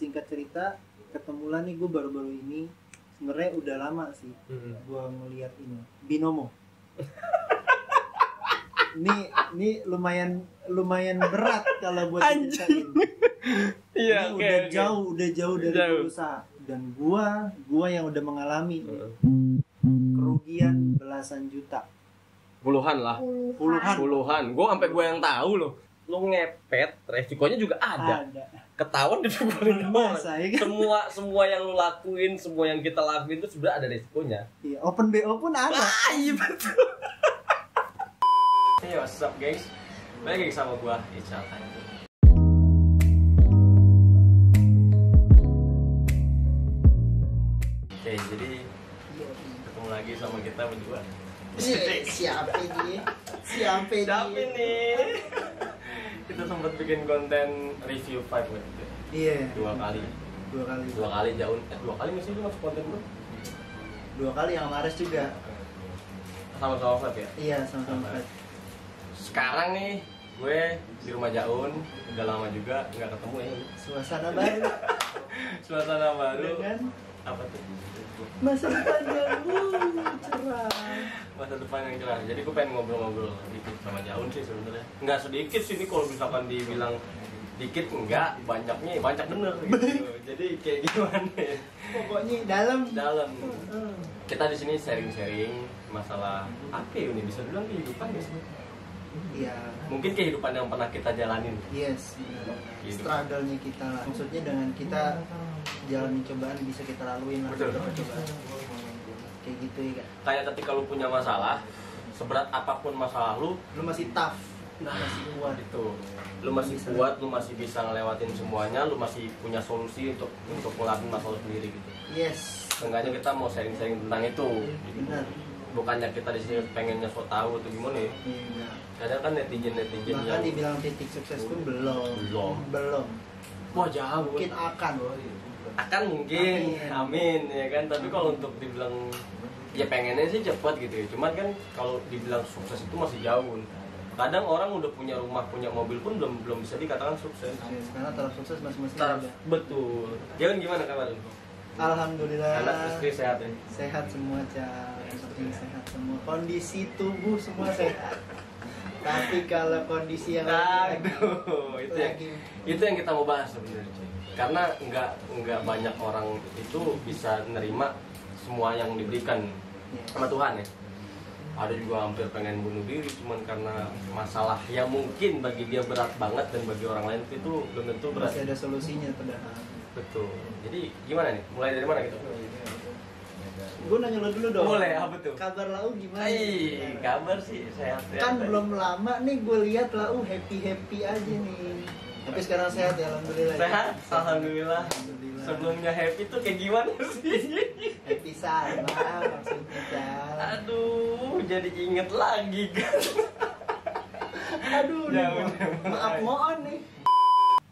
singkat cerita, ketemulah nih gue baru-baru ini. Sebenarnya udah lama sih gue ngeliat ini Binomo. Ini lumayan berat kalau buat diceritain. Iya, udah jauh dari berusaha, dan gua yang udah mengalami kerugian belasan juta. Puluhan lah. Puluhan. Gua yang tahu loh. Lu ngepet, resikonya juga ada. Ketahuan dipukulin orang. Ya kan? Semua yang lu lakuin, semua yang kita lakuin itu sebenarnya ada resikonya. Iya, open BO pun ada. Iya betul. Hey, what's up guys? Balik lagi sama gua Ical. Oke, jadi ketemu lagi sama kita berdua. Siapa ini? Kita sempat bikin konten review 5 gitu. Iya. Dua kali jauh. Dua kali masih lu masuk konten bro? 2 kali yang Mares juga. Sama-sama Flat ya? Iya, sama-sama Flat. Sekarang nih gue di rumah Jaun, udah lama juga nggak ketemu ya. Suasana baru. Suasana baru. Dengan apa tuh? masa depan yang cerah. Masa depan yang cerah. Jadi gue pengen ngobrol-ngobrol dikit sama Jaun sih sebenarnya. Nggak sedikit sih ini kalau misalkan dibilang dikit enggak, banyak bener gitu. Jadi kayak gimana? Pokoknya dalam. Kita di sini sharing-sharing masalah apa ya ini, bisa bilang kehidupan ya sih. Iya. Mungkin kehidupan yang pernah kita jalanin. Yes. Struggle-nya kita lah. Maksudnya dengan kita jalanin cobaan bisa kita laluin lah. Betul. Cobaan. Kayak gitu ya Kak. Kayak ketika lu punya masalah, seberat apapun masalah lu Masih tough. masih kuat itu. Lu masih kuat, lu masih bisa ngelewatin semuanya, lu masih punya solusi untuk ngelakuin masalah sendiri gitu. Yes. Seenggaknya kita mau sharing-sharing tentang itu. Benar. Bukannya kita di sini pengennya so tahu atau gimana ya. Iya. Kadang kan netizen Bahkan yang dibilang titik sukses pun belum. wah jauh. Mungkin akan mungkin, amin ya kan. Tapi kalau untuk dibilang ya pengennya sih cepat gitu ya. Cuman kan kalau dibilang sukses itu masih jauh. Kadang orang udah punya rumah, punya mobil pun belum bisa dikatakan sukses. Karena taraf sukses masing-masing ada. Betul. Jalan gimana kabar lu? Alhamdulillah. Anak istri sehat ya? Sehat semua, Cak. Sehat semua. Kondisi tubuh semua sehat. Tapi kalau kondisi yang itu yang kita mau bahas sebenarnya. Karena nggak banyak orang itu bisa nerima semua yang diberikan sama Tuhan ya. Ada juga hampir pengen bunuh diri cuman karena masalah yang mungkin bagi dia berat banget dan bagi orang lain itu belum tentu berat. Masih ada solusinya padahal. Betul. Jadi gimana nih? Mulai dari mana gitu? Gue nanya lo dulu dong. Boleh, apa tuh? Kabar Lau gimana? Kabar sih sehat. Kan belum lama nih gue lihat Lau happy aja nih. Tapi sekarang sehat ya, alhamdulillah. Sehat, alhamdulillah. Sebelumnya happy tuh kayak gimana sih? Happy sama maksudnya Cal. Aduh, jadi inget lagi kan. Aduh, maaf nih.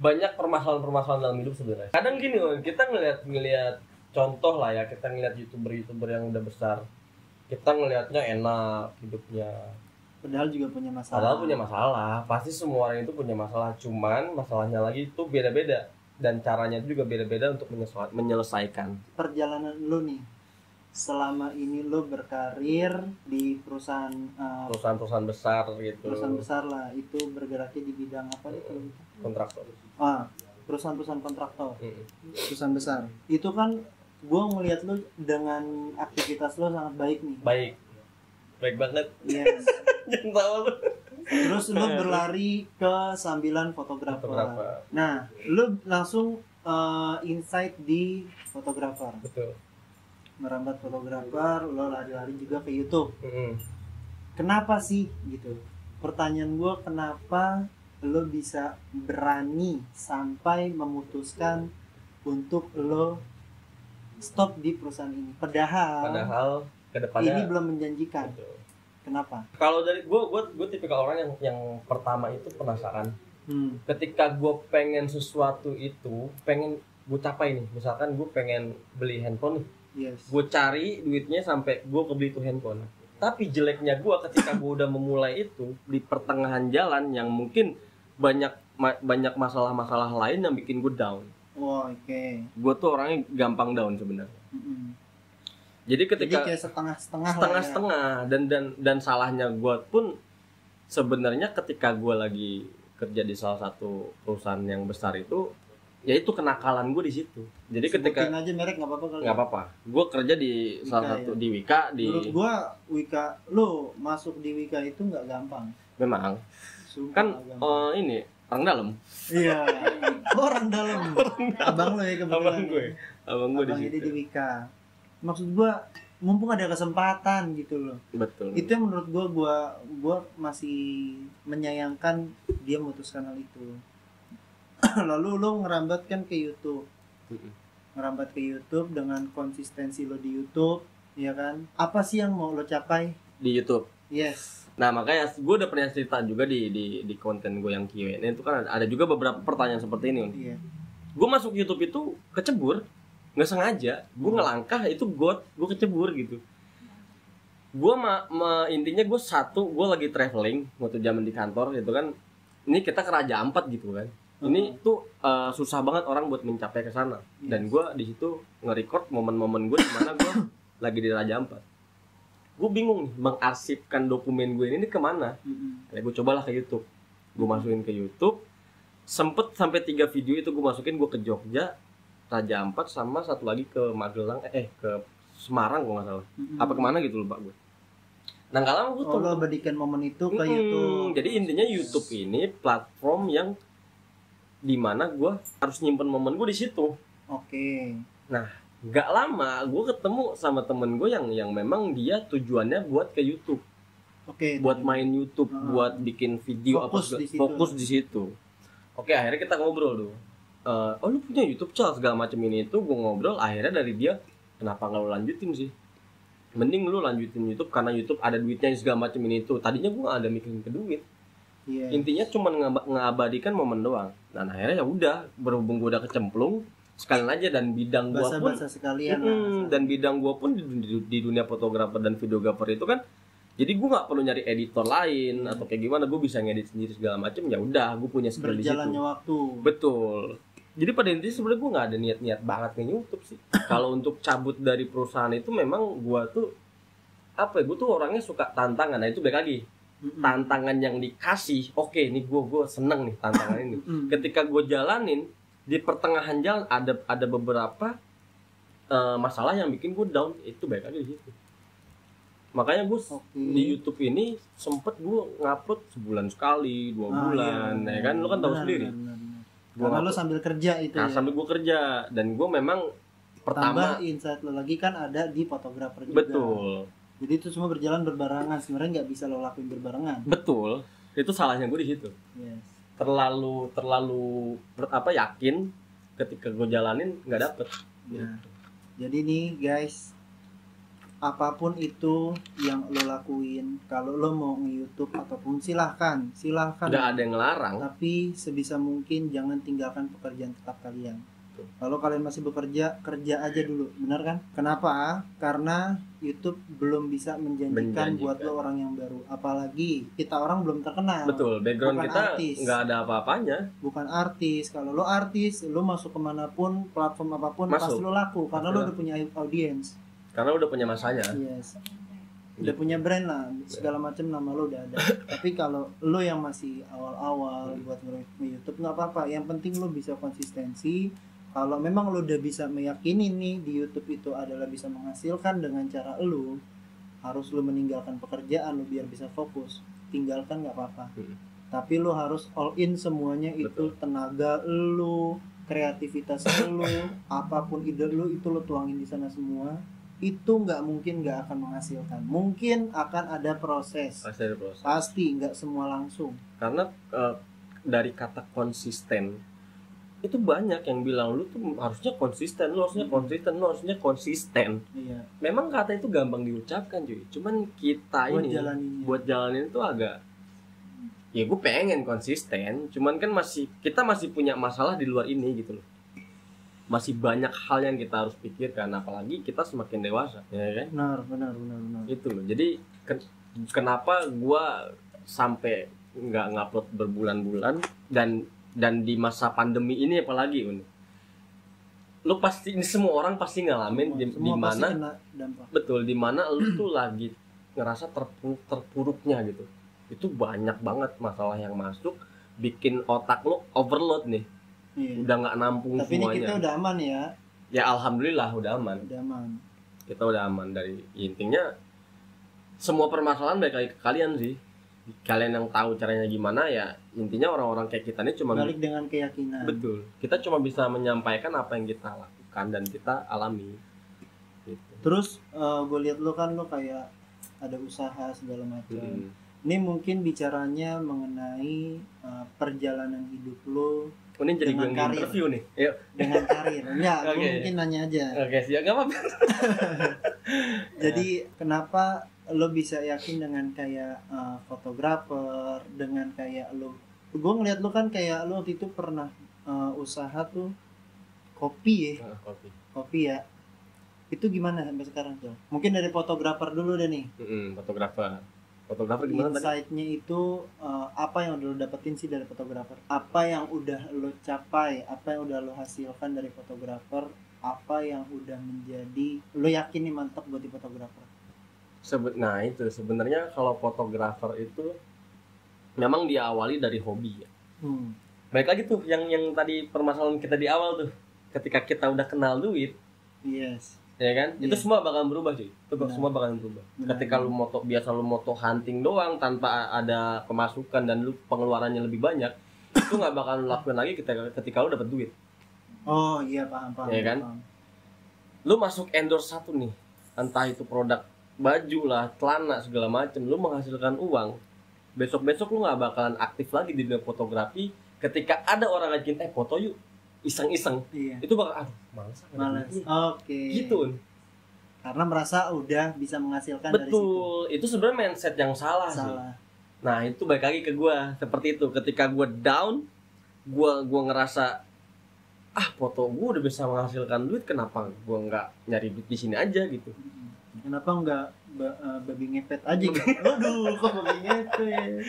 Banyak permasalahan dalam hidup sebenarnya. Kadang gini loh, kita ngelihat contoh lah ya, kita ngelihat youtuber yang udah besar, kita ngelihatnya enak hidupnya. Padahal punya masalah. Pasti semua orang itu punya masalah. Cuman masalahnya lagi itu beda-beda dan caranya itu juga beda-beda untuk menyelesaikan. Perjalanan lo nih, selama ini lo berkarir di perusahaan besar gitu. Perusahaan besar lah, itu bergeraknya di bidang apa itu? Kontraktor. Perusahaan kontraktor. Perusahaan besar. Itu kan gue ngelihat lo dengan aktivitas lo sangat baik nih. Baik banget. Yes. Jangan tahu lo. Terus lo berlari ke sambilan fotografer. Nah, lo langsung insight di fotografer. Betul. Merambat fotografer, lo lari-lari juga ke YouTube. Kenapa sih gitu? Pertanyaan gue, kenapa lo bisa berani sampai memutuskan untuk lo stop di perusahaan ini? Padahal kedepannya ini belum menjanjikan. Betul. Kenapa? Kalau dari gue tipikal orang yang pertama itu penasaran. Ketika gue pengen sesuatu itu, pengen gue capai nih. Misalkan gue pengen beli handphone nih. Yes. Gue cari duitnya sampai gue kebeli tuh handphone. Tapi jeleknya gue ketika gue udah memulai itu di pertengahan jalan yang mungkin banyak masalah-masalah lain yang bikin gue down. Oke. gue tuh orangnya gampang down sebenarnya. Jadi ketika kayak setengah-setengah setengah dan salahnya gue pun sebenarnya ketika gue lagi kerja di salah satu perusahaan yang besar itu, ya itu kenakalan gue di situ. Jadi ketika sebutin aja merek nggak apa-apa kali. Nggak apa-apa. Gue kerja di Wika, salah satu di Wika di. Menurut gue Wika, lo masuk di Wika itu nggak gampang. Memang. Sumpah Kan gampang. ini orang dalam. Iya. Orang dalam. Abang lo ya kebetulan. Abang gue di Abang situ. ini di Wika. Maksud gue mumpung ada kesempatan gitu loh. Betul. Itu yang menurut gue masih menyayangkan dia memutuskan hal itu. Lalu lo ngerambat kan ke YouTube. Ngerambat ke YouTube dengan konsistensi lo di YouTube, ya kan? Apa sih yang mau lo capai Di YouTube? Yes. Nah makanya gue udah pernah cerita juga di konten gue yang Q&A itu kan ada juga beberapa pertanyaan seperti ini. Iya. Gue masuk YouTube itu kecebur, nggak sengaja. Gue ngelangkah itu gue kecebur gitu. Gue intinya gue lagi traveling waktu zaman di kantor gitu kan. Ini kita ke Raja Ampat gitu kan. Ini tuh susah banget orang buat mencapai ke sana. Dan gue di situ nge-record momen-momen gue di mana gue lagi di Raja Ampat. Gue bingung nih mengarsipkan dokumen gue ini kemana. Ya gue cobalah ke YouTube. Gue masukin ke YouTube. Sempet sampai 3 video itu gue masukin. Gue ke Jogja, Raja Ampat, sama satu lagi ke Magelang, ke Semarang gue nggak salah. Apa kemana gitu lupa gue. Nah nggak lama gue tuh. Lo berikan momen itu ke YouTube. Jadi intinya YouTube ini platform yang dimana gue harus nyimpen momen gue di situ. Oke. Nah, nggak lama gue ketemu sama temen gue yang memang dia tujuannya buat ke YouTube. Oke. Buat main YouTube, buat bikin video fokus di situ. Oke, akhirnya kita ngobrol tuh. Oh lu punya YouTube channel segala macam ini itu gue ngobrol. Akhirnya dari dia, kenapa nggak lu lanjutin sih? Mending lu lanjutin YouTube karena YouTube ada duitnya segala macam ini itu. Tadinya gue nggak ada mikirin ke duit. Yeah. Intinya cuma ngabadikan momen doang. Dan akhirnya ya udah, berhubung gue udah kecemplung sekalian aja, dan bidang gue pun dan bidang gue pun di dunia fotografer dan videografer itu kan, jadi gue nggak perlu nyari editor lain atau kayak gimana, gue bisa ngedit sendiri segala macem. Ya udah, gue punya skill di situ. Berjalannya waktu. Betul. Jadi pada intinya sebenarnya gue nggak ada niat banget nge YouTube sih. Kalau untuk cabut dari perusahaan itu memang gue tuh apa ya, gue tuh orangnya suka tantangan. Nah itu balik lagi. Tantangan yang dikasih, oke, ini gue seneng nih tantangan ini. Ketika gue jalanin di pertengahan jalan ada beberapa masalah yang bikin gue down, itu baik aja di situ. Makanya gue di YouTube ini sempet gue ngupload sebulan sekali, 2 bulan, ya kan, lo kan tahu sendiri. Karena lo sambil kerja itu. Nah, sambil gue kerja, dan gue memang pertama tambah insight lo lagi kan ada di fotografer juga. Betul. Jadi itu semua berjalan berbarengan, sebenarnya nggak bisa lo lakuin berbarengan. Betul, itu salahnya gue di situ. Yes. Terlalu yakin ketika gue jalanin nggak dapet. Ya. Jadi nih guys, apapun itu yang lo lakuin, kalau lo mau nge-YouTube ataupun silahkan. Nggak ada yang ngelarang. Tapi sebisa mungkin jangan tinggalkan pekerjaan tetap kalian. Kalau kalian masih bekerja, kerja aja dulu, benar kan? Kenapa? Karena YouTube belum bisa menjanjikan buat lo orang yang baru. Apalagi kita orang belum terkenal. Betul, background kita nggak ada apa-apanya. Bukan artis. Kalau lo artis, lo masuk kemanapun, platform apapun, pasti lo laku. Karena lo udah punya audience. Karena udah punya masanya. Yes. Udah punya brand lah, segala macam nama lo udah ada. Tapi kalau lo yang masih awal-awal buat nge-YouTube nggak apa-apa. Yang penting lo bisa konsistensi. Kalau memang lo udah bisa meyakini nih di YouTube itu adalah bisa menghasilkan dengan cara lo, harus lo meninggalkan pekerjaan lo biar bisa fokus. Tinggalkan nggak apa-apa. Tapi lo harus all in semuanya. Betul. Itu tenaga lo, kreativitas lo, apapun ide lo itu lo tuangin di sana semua. Itu nggak mungkin nggak akan menghasilkan. Mungkin akan ada proses. Pasti nggak semua langsung. Karena dari kata konsisten itu banyak yang bilang lu tuh harusnya konsisten, lu harusnya konsisten. Iya. Memang kata itu gampang diucapkan cuy. Cuman kita buat jalanin itu agak. Ya gue pengen konsisten, cuman kan kita masih punya masalah di luar ini gitu loh. Masih banyak hal yang kita harus pikirkan, apalagi kita semakin dewasa, ya kan? Benar. Itu loh. Jadi kenapa gua sampai nggak ngupload berbulan-bulan dan di masa pandemi ini apalagi lu pasti, ini semua orang pasti ngalamin di Semua pasti mana, kena dampak. betul, di mana lu tuh lagi ngerasa terpuruknya gitu. Itu banyak banget masalah yang masuk, bikin otak lu overload nih, Iya. udah nggak nampung Tapi ini semuanya. kita udah aman ya. Ya alhamdulillah udah aman, Udah aman. kita udah aman dari, intinya semua permasalahan balik lagi ke kalian sih. Kalian yang tahu caranya gimana ya. Intinya orang-orang kayak kita ini cuma Balik dengan keyakinan. betul, kita cuma bisa menyampaikan apa yang kita lakukan dan kita alami gitu. Terus gue lihat lo kan lo kayak ada usaha segala macam. Ini mungkin bicaranya mengenai perjalanan hidup lo Oh, ini jadi gue dengan yang karir. interview nih. Yuk. dengan karir. Enggak, gue Oke. mungkin nanya aja. Oke, siap, nggak apa-apa. Jadi kenapa lo bisa yakin dengan kayak fotografer, dengan kayak lo, gue ngeliat lo kan kayak lo waktu itu pernah usaha tuh kopi ya, kopi ya. Itu gimana sampai sekarang tuh? Mungkin dari fotografer dulu deh nih. Fotografer gimana tadi? Insight-nya itu apa yang udah lo dapetin sih dari fotografer? Apa yang udah lo capai? Apa yang udah lo hasilkan dari fotografer? Apa yang udah menjadi lo yakin nih mantap buat di fotografer? Nah itu sebenarnya kalau fotografer itu memang diawali dari hobi ya. Baik lagi tuh yang tadi permasalahan kita di awal tuh, ketika kita udah kenal duit, Yes. ya kan, itu Iya. semua bakal berubah sih. Itu Benar. semua bakal berubah. Benar. Ketika lu biasa lu moto hunting doang tanpa ada pemasukan dan lu pengeluarannya lebih banyak, itu nggak bakal lu lakuin lagi ketika lu dapet duit. Oh iya, paham. Iya kan? Paham. Lu masuk endorse satu nih, entah itu produk baju lah, celana segala macem, lu menghasilkan uang. Besok lu nggak bakalan aktif lagi di dunia fotografi. Ketika ada orang ngajakin, foto yuk, iseng-iseng, Iya. itu bakal males. Males. Oke. Gitu. Karena merasa udah bisa menghasilkan dari situ. Betul. Itu sebenarnya mindset yang salah sih. Salah. Nah itu balik lagi ke gua seperti itu. Ketika gua down, gua ngerasa foto gua udah bisa menghasilkan duit, kenapa gua nggak nyari duit di sini aja gitu. Kenapa enggak babi ngepet aja gitu? Aduh, kok babi ngepet?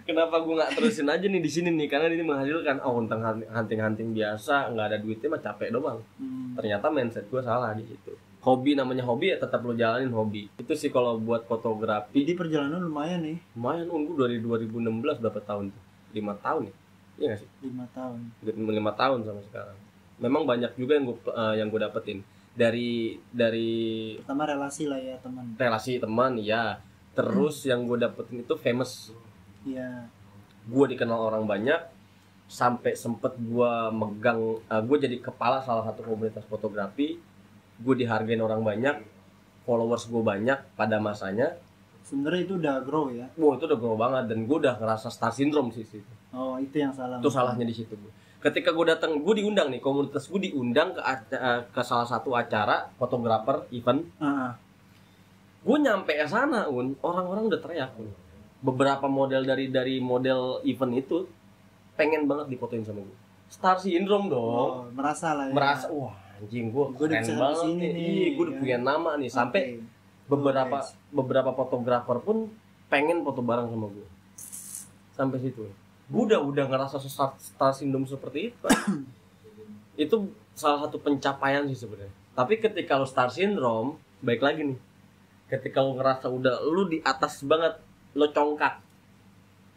Kenapa gue nggak terusin aja nih di sini nih, karena ini menghasilkan. Tentang hunting biasa nggak ada duitnya mah capek doang. Ternyata mindset gue salah di situ. Hobi namanya hobi ya, tetap lo jalanin hobi. Itu sih kalau buat fotografi. Jadi perjalanan lumayan nih. Lumayan, gue dari 2016 berapa tahun tuh? 5 tahun ya? Iya nggak sih? 5 tahun. 5 tahun sama sekarang. Memang banyak juga yang gue dapetin dari Pertama relasi lah ya, teman. relasi teman ya. Terus yang gue dapetin itu famous. Iya. Gue dikenal orang banyak, sampai sempet gue megang, gue jadi kepala salah satu komunitas fotografi. Gue dihargain orang banyak, followers gue banyak pada masanya. Sebenarnya itu udah grow ya. Wow, itu udah grow banget, dan gue udah ngerasa star syndrome sih situ. Oh, itu yang salah. Itu salahnya di situ. Ketika gue datang, gue diundang nih, komunitas gue diundang ke salah satu acara fotografer event. Gue nyampe ke sana, orang-orang udah teriak. Beberapa model dari model event itu pengen banget difotoin sama gue. Star syndrome dong. Oh, merasa lah ya. Merasa, wah anjing, gue udah keren bisa banget kesini nih. nih, Iya, gue udah ya. punya nama nih. Sampai beberapa fotografer pun pengen foto bareng sama gue. Sampai situ. Gue udah ngerasa star syndrome seperti itu. Itu salah satu pencapaian sih sebenarnya. Tapi ketika lo star syndrome, baik lagi nih. Ketika lo ngerasa udah lo di atas banget, lo congkak.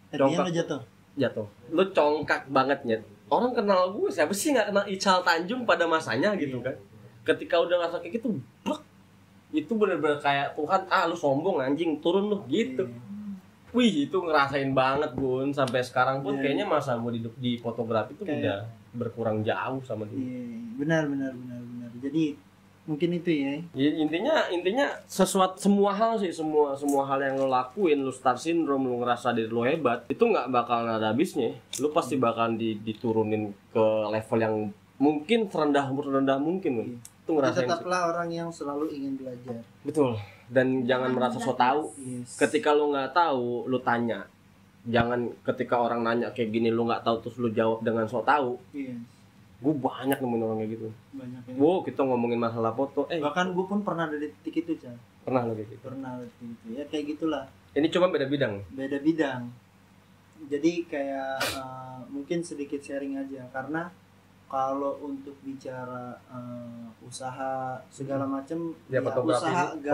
Tadinya lo jatuh. Lo congkak banget nyet. Orang kenal gue, siapa sih nggak kenal Ical Tanjung pada masanya gitu kan. Ketika udah ngerasa kayak gitu, blek, itu bener-bener kayak Tuhan, lu sombong anjing, turun lu gitu. Wih, itu ngerasain banget Bun. Sampai sekarang pun kayaknya masa gue di fotografi itu udah berkurang jauh sama dia. Benar. Jadi mungkin itu ya. Intinya semua hal sih, semua hal yang lo lakuin, lo star syndrome, lo ngerasa diri lo hebat, itu nggak bakal ada habisnya. Lo pasti bakal diturunin ke level yang mungkin terendah mungkin. Itu ngerasain. Tetaplah orang yang selalu ingin belajar. Betul. Dan jangan merasa so tahu. Yes. Ketika lo nggak tahu, lo tanya. Jangan ketika orang nanya kayak gini lo nggak tahu terus lo jawab dengan so tahu. Yes. Gue banyak nemuin orang kayak gitu. Banyak ya. Wow, kita ngomongin masalah foto. Bahkan gue pun pernah ada di titik itu, Chan. Pernah lo kayak gitu. Pernah ada di titik itu. Ya kayak gitulah. Ini cuma beda bidang. Beda bidang. Jadi kayak mungkin sedikit sharing aja, karena kalau untuk bicara usaha segala macam Ya, fotografi usaha ini,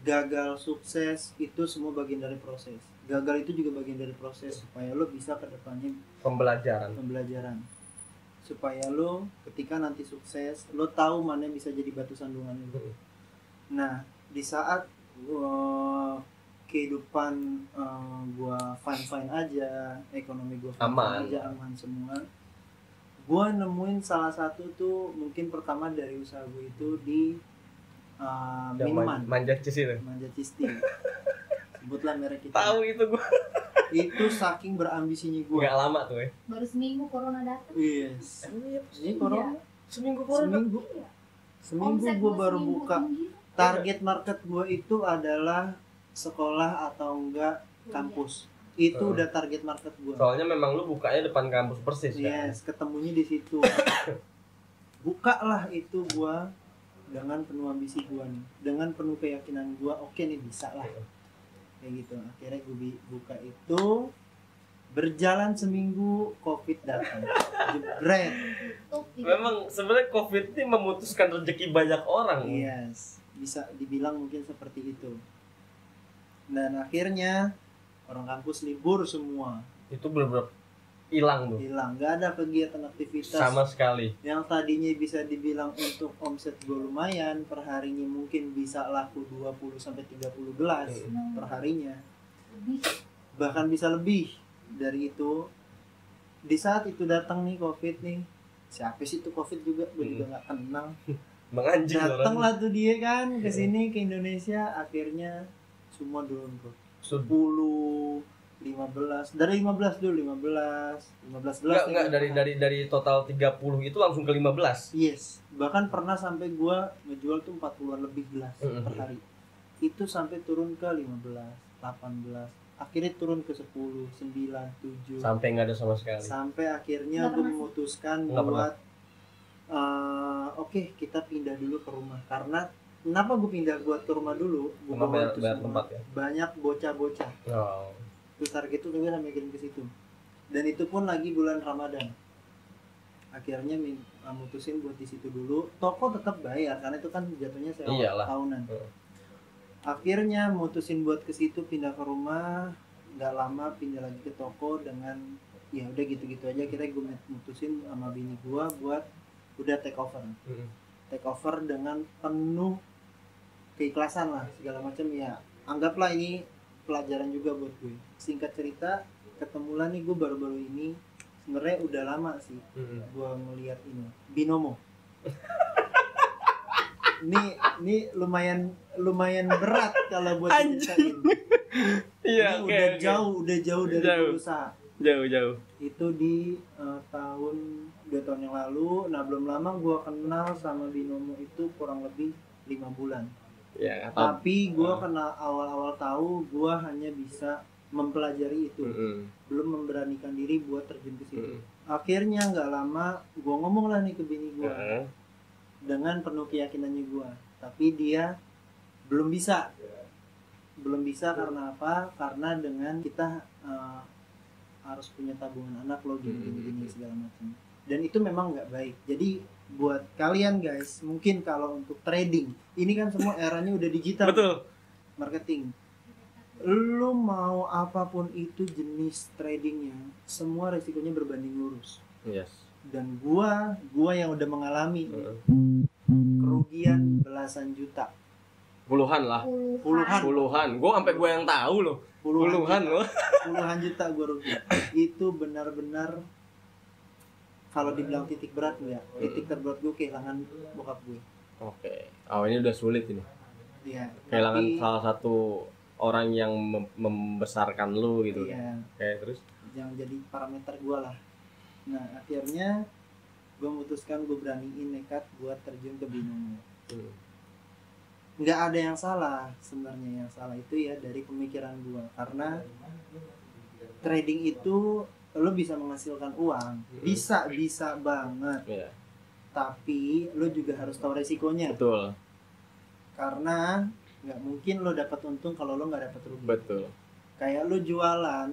gagal sukses itu semua bagian dari proses. Gagal itu juga bagian dari proses supaya lo bisa ke depannya pembelajaran supaya lo ketika nanti sukses lo tahu mana yang bisa jadi batu sandungan lo. Nah di saat kehidupan gua fine aja, ekonomi gua aman aja, aman semua, gua nemuin salah satu tuh mungkin pertama dari usaha gua itu di minuman manja cis itu, manja cisti. Sebutlah merek itu. Tahu itu gua. Itu saking berambisinya gua. Nggak lama tuh ya. Baru seminggu corona datang. Yes. Ini corona. Seminggu corona. Seminggu gua baru buka. Target market gua itu adalah sekolah atau enggak kampus. Itu udah target market gua. Soalnya memang lu bukanya depan kampus persis kan. Yes, ketemunya di situ. Bukalah itu gua dengan penuh ambisi gua nih, dengan penuh keyakinan gua, oke nih bisa lah. Kayak gitu. Akhirnya gue buka itu, berjalan seminggu Covid datang. Jebret. Memang sebenarnya Covid ini memutuskan rezeki banyak orang. Yes, bisa dibilang mungkin seperti itu. Dan akhirnya orang kampus libur semua. Itu benar-benar hilang tuh. Hilang, nggak ada kegiatan aktivitas. Sama sekali. Yang tadinya bisa dibilang untuk omset gue lumayan, per harinya mungkin bisa laku 20 sampai 30 gelas per harinya. Bahkan bisa lebih dari itu. Di saat itu datang nih Covid nih. Siapa sih itu Covid juga? Gue juga nggak kenal. Datang lah tuh dia kan ke sini ke Indonesia, akhirnya semua turun bro. 10 15 dari 15 dulu 15 gelas dari total 30 itu langsung ke 15. Yes, bahkan pernah sampai gua ngejual tuh 40-an lebih gelas per hari. Itu sampai turun ke 15, 18, akhirnya turun ke 10, 9, 7 sampai nggak ada sama sekali. Sampai akhirnya gua memutuskan buat oke, kita pindah dulu ke rumah. Karena kenapa gua pindah buat ke rumah dulu? Gua bayar tempat ya. Banyak bocah-bocah. Oh. Target itu juga sampai kirim ke situ, dan itu pun lagi bulan Ramadan. Akhirnya mutusin buat di situ dulu. Toko tetap bayar karena itu kan jatuhnya sewa tahunan. Akhirnya mutusin buat ke situ, pindah ke rumah. Nggak lama pindah lagi ke toko dengan ya udah gitu-gitu aja. Kita gue mutusin sama bini gue buat udah take over dengan penuh keikhlasan lah, segala macam ya. Anggaplah ini pelajaran juga buat gue. Singkat cerita, ketemulah nih gue baru-baru ini. Sebenarnya udah lama sih gue ngeliat ini Binomo. ini lumayan berat kalau buat diceritain. Iya, udah jauh dari usaha. Jauh. Itu di tahun 2 tahun yang lalu. Nah belum lama gue kenal sama Binomo itu kurang lebih 5 bulan. Ya, tapi gue kena awal-awal tahu gue hanya bisa mempelajari itu, belum memberanikan diri buat terjun ke situ. Akhirnya nggak lama gue ngomong lah nih ke bini gue dengan penuh keyakinannya gue, tapi dia belum bisa karena apa? Karena dengan kita harus punya tabungan anak lo gini segala macam, dan itu memang nggak baik. Jadi buat kalian guys, mungkin kalau untuk trading ini kan semua eranya udah digital. Betul. Marketing, lu mau apapun itu jenis tradingnya, semua resikonya berbanding lurus. Yes. Dan gua yang udah mengalami kerugian belasan juta, puluhan. Gua sampai gua yang tahu loh. Puluhan juta gua rugi. Itu benar-benar kalau dibilang titik berat ya, titik terberat gue kehilangan bokap gue. Oke. Oh, ini udah sulit ini. Iya. Kehilangan salah satu orang yang membesarkan lu gitu. Iya. Kayak terus yang jadi parameter gue lah. Nah, akhirnya gue memutuskan, gue beraniin nekat buat terjun ke Binomo. Nggak ada yang salah sebenarnya, yang salah itu ya dari pemikiran gue. Karena trading itu lo bisa menghasilkan uang, bisa banget, tapi lo juga harus tahu resikonya. Betul. Karena nggak mungkin lo dapat untung kalau lo nggak dapat rugi. Betul. Kayak lo jualan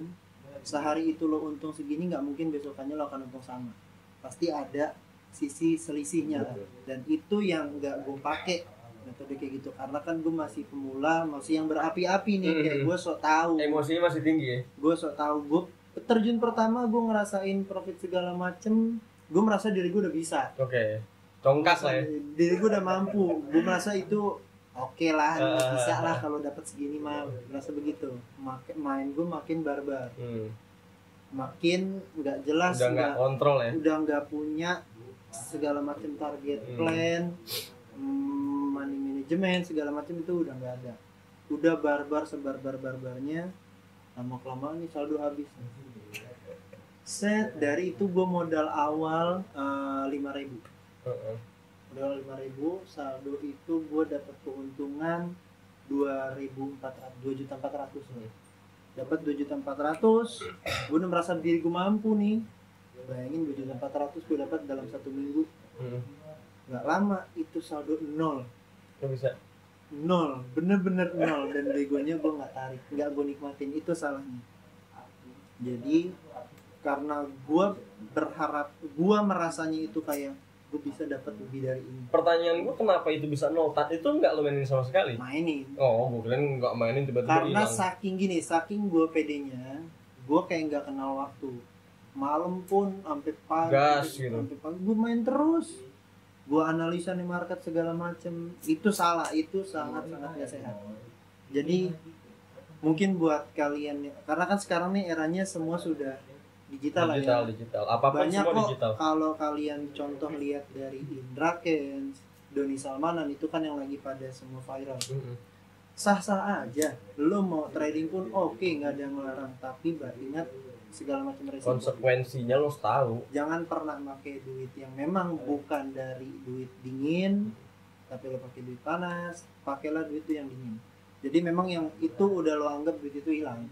sehari itu lo untung segini, nggak mungkin besokannya lo akan untung sama. Pasti ada sisi selisihnya lah. Dan itu yang nggak gue pakai metode kayak gitu karena kan gue masih pemula, masih yang berapi-api nih, kayak gue sok tahu, emosinya masih tinggi ya. gue sok tahu. Gue terjun pertama gue ngerasain profit segala macem, gue merasa diri gue udah bisa. Oke. Congkak lah ya. Diri gue udah mampu, gue merasa itu oke lah, bisa lah kalau dapat segini mah, merasa begitu. Main gue makin barbar, makin nggak jelas, udah nggak kontrol ya, udah nggak punya segala macam target plan, money management segala macam itu udah nggak ada, udah barbar sebarbarnya. Lama kelamaan nih saldo habis. Set dari itu gue modal awal 5.000. Modal 5.000, saldo itu gue dapat keuntungan 2.400 nih. Dapat 2.400, gue udah merasa diri gue mampu nih. Bayangin 2.400 gue dapat dalam 1 minggu. Nggak lama itu saldo 0. Gak bisa. 0, bener-bener 0. Dan begonya gue nggak tarik, nggak gue nikmatin, itu salahnya. Jadi karena gue berharap, gue merasanya itu kayak gue bisa dapat lebih dari ini. Pertanyaan gue kenapa itu bisa 0? Itu nggak lo mainin sama sekali? Mainin. Oh, gue kira nggak mainin tiba-tiba Karena hilang. saking gini, saking gue pedenya, gue kayak nggak kenal waktu. Malam pun sampai pagi, gas gitu. sampai pagi gue main terus. Gue analisa nih market segala macem. Itu salah, itu sangat-sangat gak sehat. Jadi mungkin buat kalian, karena kan sekarang nih eranya semua sudah digital lah ya. Digital. Apapun Banyak semua kok digital. kalau kalian contoh lihat dari Indra Kents, Doni Salmanan itu kan yang lagi pada semua viral. Sah-sah aja, lo mau trading pun oke, nggak ada yang melarang, tapi ingat segala macam resiko. Konsekuensinya lo tahu. Jangan pernah pakai duit yang memang bukan dari duit dingin, tapi lo pakai duit panas. Pakailah duit itu yang dingin. Jadi memang yang itu udah lo anggap duit itu hilang.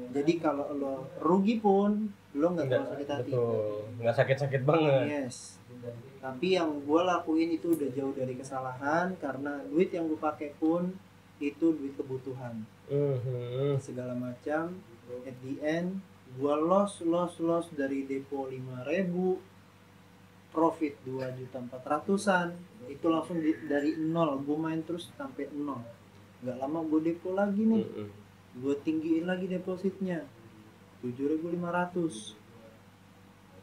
Jadi kalau lo rugi pun lo nggak terlalu sakit hati. Betul, nggak sakit-sakit banget. Yes. Tapi yang gue lakuin itu udah jauh dari kesalahan, karena duit yang gue pakai pun itu duit kebutuhan. Segala macam. At the end gue loss dari depo 5.000, profit 2.400-an. Itu langsung dari 0, gue main terus sampai 0. Gak lama gue depo lagi nih, gue tinggiin lagi depositnya 7.500.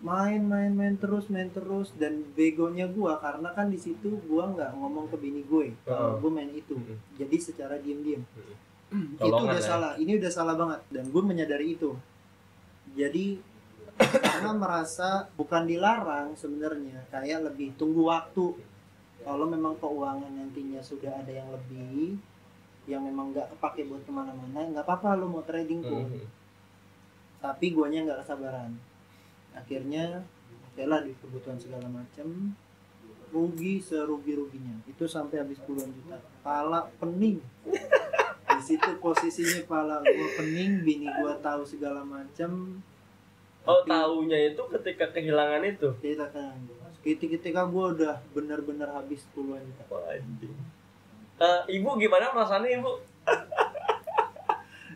main terus. Dan begonya gue, karena kan di situ gue nggak ngomong ke bini gue kalau gue main itu, jadi secara diem itu udah salah. Ini udah salah banget, dan gue menyadari itu. Jadi karena merasa bukan dilarang sebenarnya, kayak lebih tunggu waktu. Kalau memang keuangan nantinya sudah ada yang lebih, yang memang nggak kepake buat kemana-mana, nggak apa-apa lo mau trading pun. Tapi guanya nggak kesabaran. Akhirnya okelah di kebutuhan segala macam, rugi serugi-ruginya. Itu sampai habis puluhan juta. Pala pening. Di situ posisinya pala gua pening, bini gua tahu segala macam. Oh, taunya itu ketika kehilangan itu. Ketika gua udah benar-benar habis puluhan juta. Ibu gimana perasaannya, Ibu?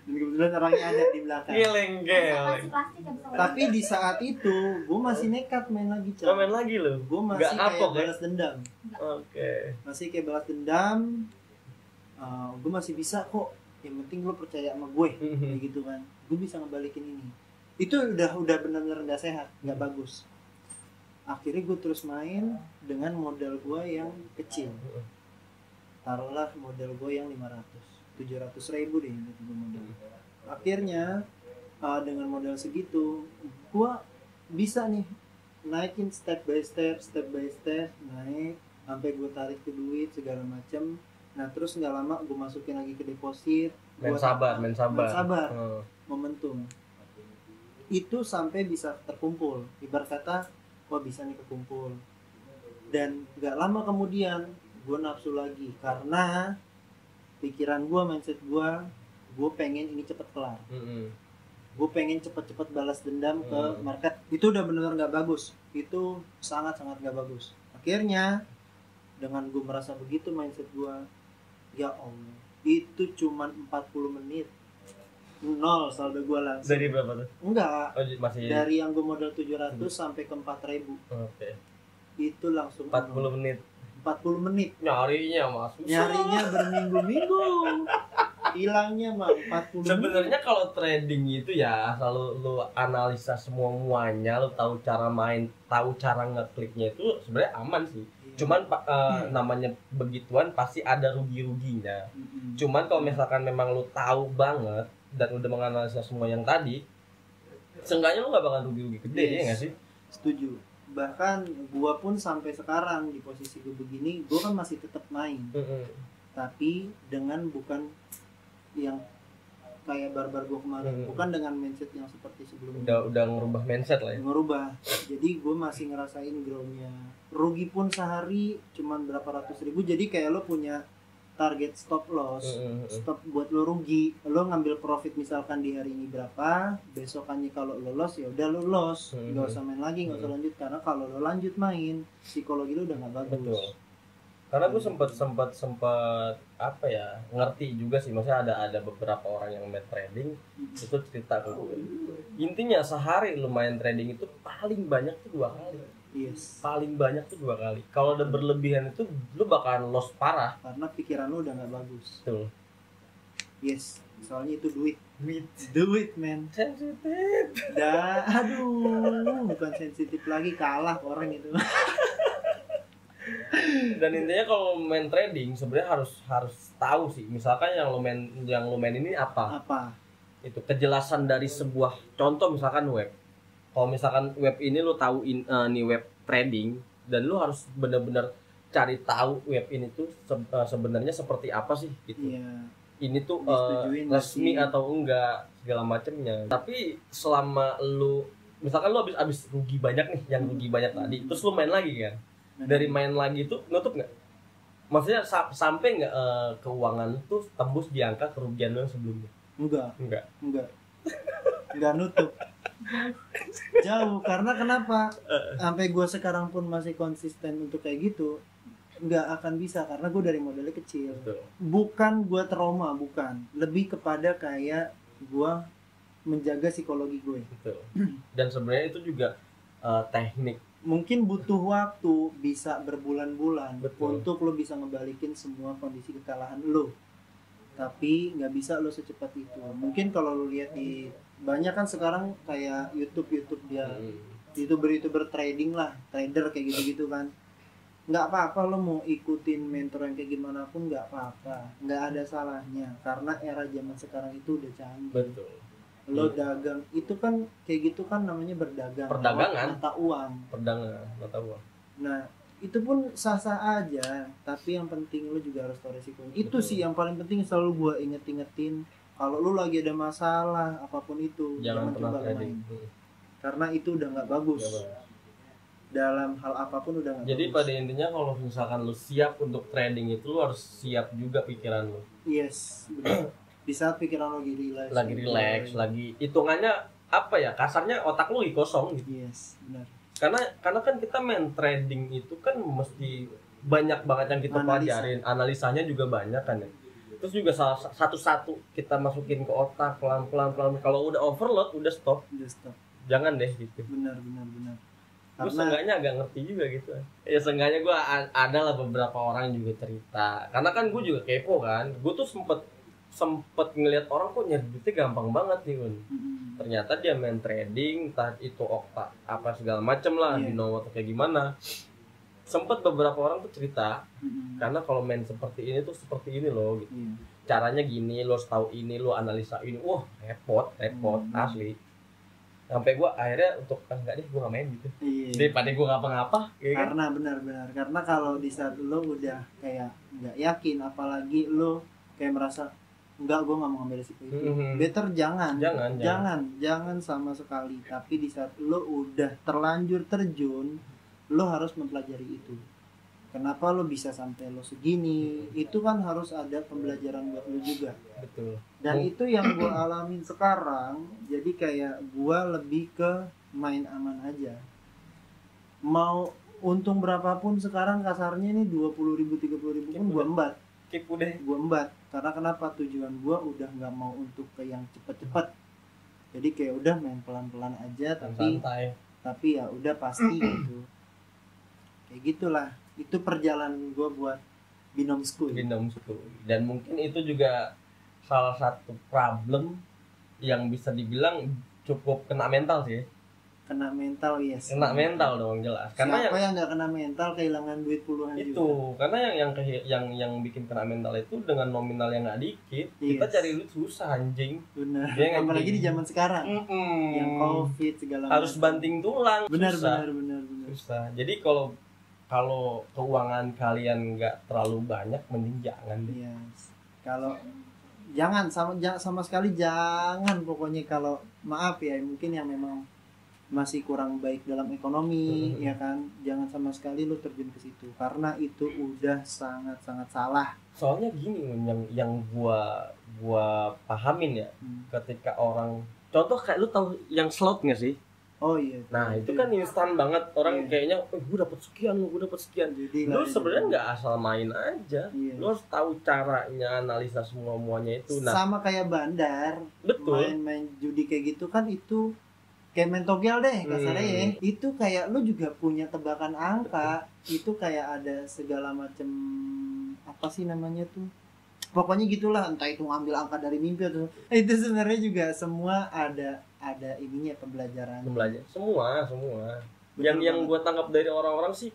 Dan kebetulan orangnya ada di belakang. Geleng. Tapi di saat itu gue masih nekat main lagi, Cak. Main lagi lo? Gue masih kayak balas dendam. Oke. Masih kayak balas dendam. Gue masih bisa kok. Yang penting gue percaya sama gue, kayak gitu kan. Gue bisa ngebalikin ini. Itu udah benar-benar nggak sehat, nggak bagus. Akhirnya gue terus main dengan modal gue yang kecil. Taruhlah modal gue yang 700.000 deh gitu modal. Akhirnya dengan modal segitu gue bisa nih naikin step by step naik sampai gue tarik ke duit segala macam. Nah terus nggak lama gue masukin lagi ke deposit. Main sabar. Momentum itu sampai bisa terkumpul. Ibarat kata gue bisa nih kekumpul. Dan nggak lama kemudian gue nafsu lagi, karena pikiran gue, mindset gue pengen ini cepet kelar. Gue pengen cepet-cepet balas dendam ke market. Itu udah benar-benar nggak bagus. Itu sangat-sangat nggak bagus. Akhirnya dengan gue merasa begitu mindset gue, ya Allah, itu cuman 40 menit 0 saldo gue langsung. Dari berapa tuh? Enggak. Oh, masih dari yang gue modal 700 sampai ke 4.000. Oke. itu langsung 40 menit 40 menit nyarinya mas susah. nyarinya berminggu-minggu, hilangnya mah 40 menit. Sebenarnya kalau trading itu ya asal lu analisa semuanya, lu tahu cara main, tahu cara ngekliknya, itu sebenarnya aman sih. Cuman namanya begituan pasti ada rugi-ruginya. Cuman kalau misalkan memang lu tahu banget dan udah menganalisa semua yang tadi, seenggaknya lu gak bakal rugi-rugi gede. Ya nggak sih? Setuju. Bahkan gua pun sampai sekarang di posisi gue begini, gua kan masih tetap main. Tapi dengan bukan yang kayak barbar gua kemarin, bukan dengan mindset yang seperti sebelumnya. Udah ngerubah mindset lah ya. Ngerubah. Jadi gue masih ngerasain grow-nya. Rugi pun sehari cuman berapa ratus ribu. Jadi kayak lo punya target stop loss, stop buat lo rugi. Lo ngambil profit misalkan di hari ini berapa, besokannya kalau lo loss ya udah lo loss, nggak usah main lagi, nggak usah lanjut, karena kalau lo lanjut main psikologi lo udah nggak bagus. Betul. Karena gue sempat apa ya, ngerti juga sih, maksudnya ada beberapa orang yang main trading itu cerita ke gue. Intinya sehari lu main trading itu paling banyak tuh 2 kali. Yes. Paling banyak tuh 2 kali. Kalau udah berlebihan itu lu bakalan loss parah. Karena pikiran lo udah nggak bagus. Betul. Yes. Soalnya itu duit, man. Sensitif. Aduh, bukan sensitif lagi, kalah orang itu. Dan intinya kalau main trading sebenarnya harus tahu sih, misalkan yang lo main ini apa itu kejelasan dari sebuah contoh, misalkan web. Kalau misalkan web ini lo tahu nih web trading, dan lo harus benar-benar cari tahu web ini tuh sebenarnya seperti apa sih gitu. Ini tuh resmi atau enggak segala macamnya. Tapi selama lo misalkan lo habis rugi banyak nih, yang rugi banyak tadi, terus lo main lagi kan, dari main lagi itu nutup nggak? Maksudnya sampai nggak keuangan tuh tembus di angka kerugian lo yang sebelumnya? Enggak nutup. Jauh. Karena kenapa? Sampai gue sekarang pun masih konsisten untuk kayak gitu, nggak akan bisa, karena gue dari modalnya kecil. Betul. Bukan gue trauma, bukan, lebih kepada kayak gue menjaga psikologi gue. Betul. Dan sebenarnya itu juga teknik. Mungkin butuh waktu, bisa berbulan-bulan. Betul. Untuk lo bisa ngebalikin semua kondisi kekalahan lo. Tapi nggak bisa lo secepat itu. Mungkin kalau lo lihat di banyak kan sekarang kayak YouTube dia, YouTuber trading lah, trader kayak gitu-gitu kan. Nggak apa-apa lo mau ikutin mentor yang kayak gimana pun, nggak apa-apa, nggak ada salahnya, karena era zaman sekarang itu udah canggih. Betul. Lo dagang itu kan kayak gitu kan, namanya berdagang, perdagangan mata uang. Nah itu pun sah-sah aja, tapi yang penting lo juga harus tahu resikonya. Itu sih yang paling penting, selalu gue ingetin. Kalau lo lagi ada masalah apapun itu, jangan coba main, karena itu udah nggak bagus. Dalam hal apapun udah nggak. Jadi bagus. pada intinya kalau misalkan lu siap untuk trading itu, lu harus siap juga pikiran lu. Yes, benar. Di saat pikiran lo lagi relax, lagi hitungannya apa ya, kasarnya otak lu lagi kosong gitu. Yes, benar. Karena kan kita main trading itu kan mesti banyak banget yang kita pelajarin, analisanya juga banyak kan ya. Terus juga satu-satu kita masukin ke otak pelan-pelan. Kalau udah overload udah stop. Jangan deh gitu. Benar. Gue seenggaknya agak ngerti juga gitu. Ya seenggaknya gue ada lah beberapa orang juga cerita. Karena kan gue juga kepo kan. Gue tuh sempet ngelihat orang kok nyari duitnya gampang banget nih Un. Ternyata dia main trading, entah itu okta apa segala macem lah, binomo atau kayak gimana. Sempet beberapa orang tuh cerita, karena kalau main seperti ini tuh seperti ini loh gitu. Caranya gini, lo harus tahu ini, lo analisa ini. Wah repot asli. Sampai gue akhirnya untuk enggak deh, gue gak main gitu. Daripada gue ngapa-ngapa ya kan? Karena benar, karena kalau di saat lo udah kayak nggak yakin, apalagi lo kayak merasa enggak, gue nggak mau ngambil resiko itu, better jangan sama sekali. Tapi di saat lo udah terlanjur terjun, lo harus mempelajari itu. Kenapa lo bisa sampai lo segini? Itu kan harus ada pembelajaran buat lo juga. Betul. Dan itu yang gue alamin sekarang. Jadi kayak gue lebih ke main aman aja. Mau untung berapapun sekarang, kasarnya ini 20.000 30.000 pun gue embat. Gue embat. Karena kenapa? Tujuan gue udah nggak mau untuk ke yang cepet-cepet. Jadi kayak udah main pelan-pelan aja, tapi ya udah pasti gitu. kayak gitulah. Itu perjalanan gue buat Binom School. Binom School. Dan mungkin itu juga salah satu problem yang bisa dibilang cukup kena mental sih. Kena mental, yes. Kena mental dong jelas. Karena Siapa yang nggak kena mental kehilangan duit puluhan itu juta. karena yang bikin kena mental itu dengan nominal yang nggak dikit, Yes. kita cari duit susah anjing. Benar. Iya nggak, Apalagi anjing? di zaman sekarang. Yang COVID segala harus macam. banting tulang. Benar, susah. benar. Susah. Jadi kalau keuangan kalian nggak terlalu banyak, mending jangan deh. Yes. Kalau jangan sama sekali jangan, pokoknya kalau maaf ya, mungkin yang memang masih kurang baik dalam ekonomi, ya kan, jangan sama sekali lu terjun ke situ karena itu udah sangat salah. Soalnya gini yang gua pahamin ya, ketika orang contoh kayak lu tahu yang slot nggak sih? Oh iya. Nah itu kan instan banget, orang Iya. kayaknya gue dapet sekian, Jadi lu lari sebenarnya dulu. nggak asal main aja. Iya. Lu harus tahu caranya, analisa semuanya itu. Nah Sama kayak bandar, betul. main judi kayak gitu kan, itu kayak main togel deh kasarnya ya. Itu kayak lu juga punya tebakan angka, itu kayak ada segala macam, apa sih namanya tuh, pokoknya gitulah, entah itu ngambil angka dari mimpi atau itu sebenarnya juga semua ada ininya, pembelajaran. Belajar semua. Yang gue tangkap dari orang-orang sih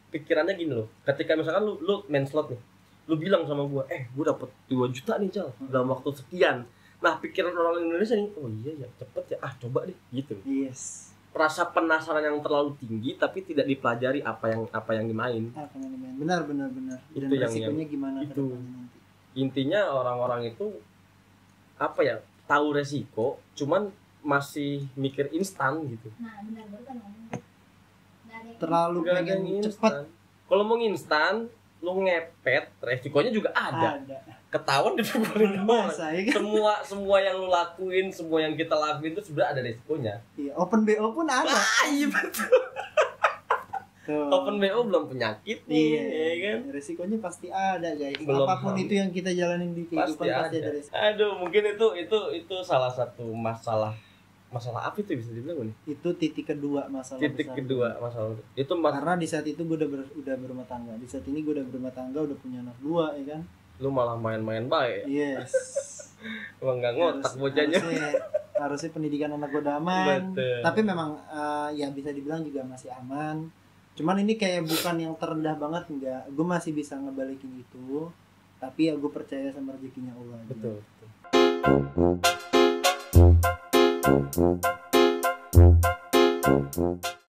pikirannya gini loh. Ketika misalkan lu main slot nih, lu bilang sama gue, gue dapet 2 juta nih Cal dalam waktu sekian. Nah pikiran orang Indonesia nih, oh iya ya cepet ya, coba deh gitu. Yes. Rasa penasaran yang terlalu tinggi tapi tidak dipelajari apa yang dimain. Benar. Dan Itu yang resikonya gimana ke itu. depannya nanti. Intinya orang-orang itu apa ya, tahu resiko cuman masih mikir instan gitu. Nah, benar baru kan ngomong. Nggak ada yang Terlalu Gak ada pengen yang cepat. instan. Kalau mau instan, lu ngepet, resikonya juga ada. Ketahuan dipukulin orang. Masa ya kan? Semua yang lu lakuin, semua yang kita lakuin itu sebenarnya ada resikonya. Iya, open BO pun ada. Iya betul. Tuh. Open BO belum penyakit nih, ya kan? Resikonya pasti ada, guys. Belum Apapun tahu. itu yang kita jalanin di kehidupan pasti ada resiko. Aduh, mungkin itu salah satu masalah apa itu bisa dibilang nih? Itu titik kedua masalah Titik besar. kedua masalah itu Karena di saat itu gue udah berumah tangga. Di saat ini gue udah berumah tangga, udah punya anak 2, ya kan? lu malah main-main baik. Yes. Emang nggak ngotak bocahnya. Harusnya pendidikan anak gue udah aman. Betul. Tapi memang ya bisa dibilang juga masih aman. Cuman ini kayak bukan yang terendah banget, enggak. Gue masih bisa ngebalikin itu. Tapi ya gue percaya sama rezekinya Allah aja. Betul.